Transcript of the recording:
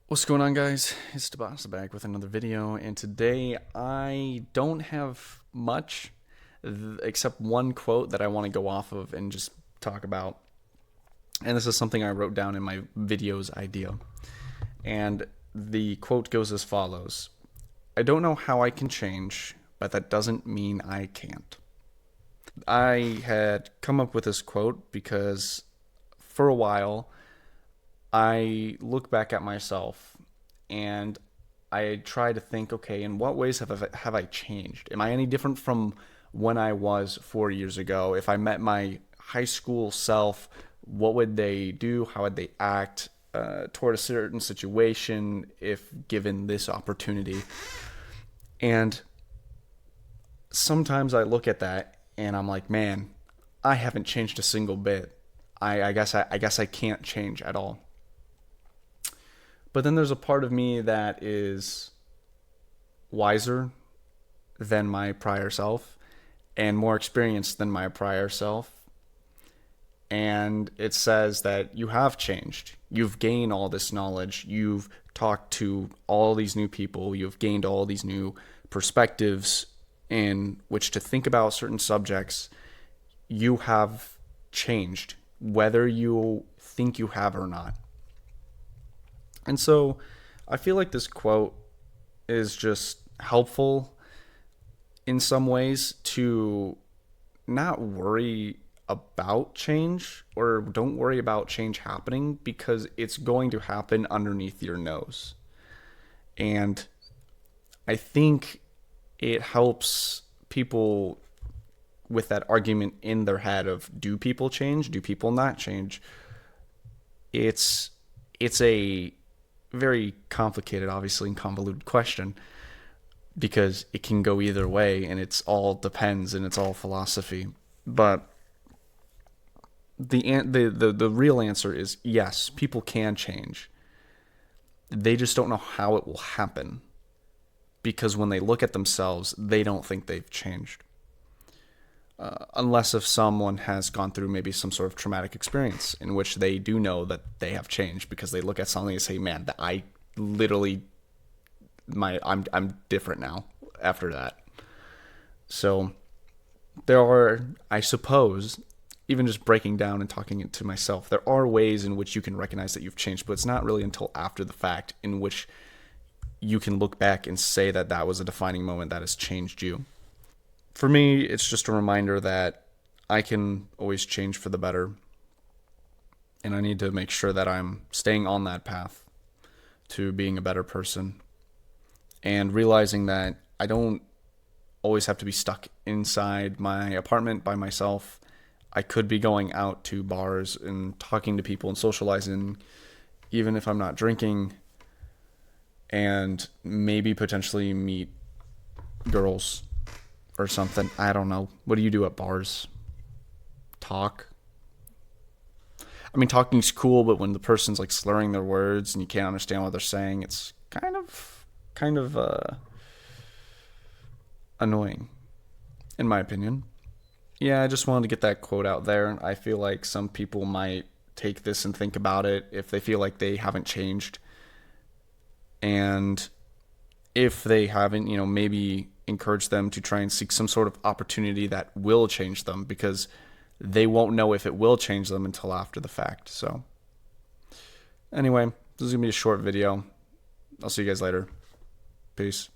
What's going on, guys? It's Tabasa back with another video, and today I don't have much except one quote that I want to go off of and just talk about. And this is something I wrote down in my video's idea. And the quote goes as follows: I don't know how I can change, but that doesn't mean I can't. I had come up with this quote because for a while I look back at myself and I try to think, okay, in what ways have I changed? Am I any different from when I was 4 years ago? If I met my high school self, what would they do? How would they act toward a certain situation if given this opportunity? And sometimes I look at that and I'm like, man, I haven't changed a single bit. I guess I can't change at all. But then there's a part of me that is wiser than my prior self and more experienced than my prior self. And it says that you have changed. You've gained all this knowledge. You've talked to all these new people. You've gained all these new perspectives in which to think about certain subjects. You have changed, whether you think you have or not. And so I feel like this quote is just helpful in some ways to not worry about change, or don't worry about change happening, because it's going to happen underneath your nose. And I think it helps people with that argument in their head of, do people change? Do people not change? It's it's a very complicated, obviously, and convoluted question, because it can go either way and it's all depends and it's all philosophy. But the real answer is yes, people can change. They just don't know how it will happen, because when they look at themselves, they don't think they've changed. Unless if someone has gone through maybe some sort of traumatic experience in which they do know that they have changed, because they look at something and say, "Man, that I literally I'm different now after that." So there are, I suppose, even just breaking down and talking it to myself, there are ways in which you can recognize that you've changed, but it's not really until after the fact in which you can look back and say that that was a defining moment that has changed you. For me, it's just a reminder that I can always change for the better, and I need to make sure that I'm staying on that path to being a better person, and realizing that I don't always have to be stuck inside my apartment by myself. I could be going out to bars and talking to people and socializing, even if I'm not drinking, and maybe potentially meet girls or something. I don't know. What do you do at bars? Talk? I mean, talking's cool, but when the person's like slurring their words and you can't understand what they're saying, it's kind of annoying, in my opinion. Yeah, I just wanted to get that quote out there. I feel like some people might take this and think about it if they feel like they haven't changed. And if they haven't, maybe encourage them to try and seek some sort of opportunity that will change them, because they won't know if it will change them until after the fact. So, anyway, this is going to be a short video. I'll see you guys later. Peace.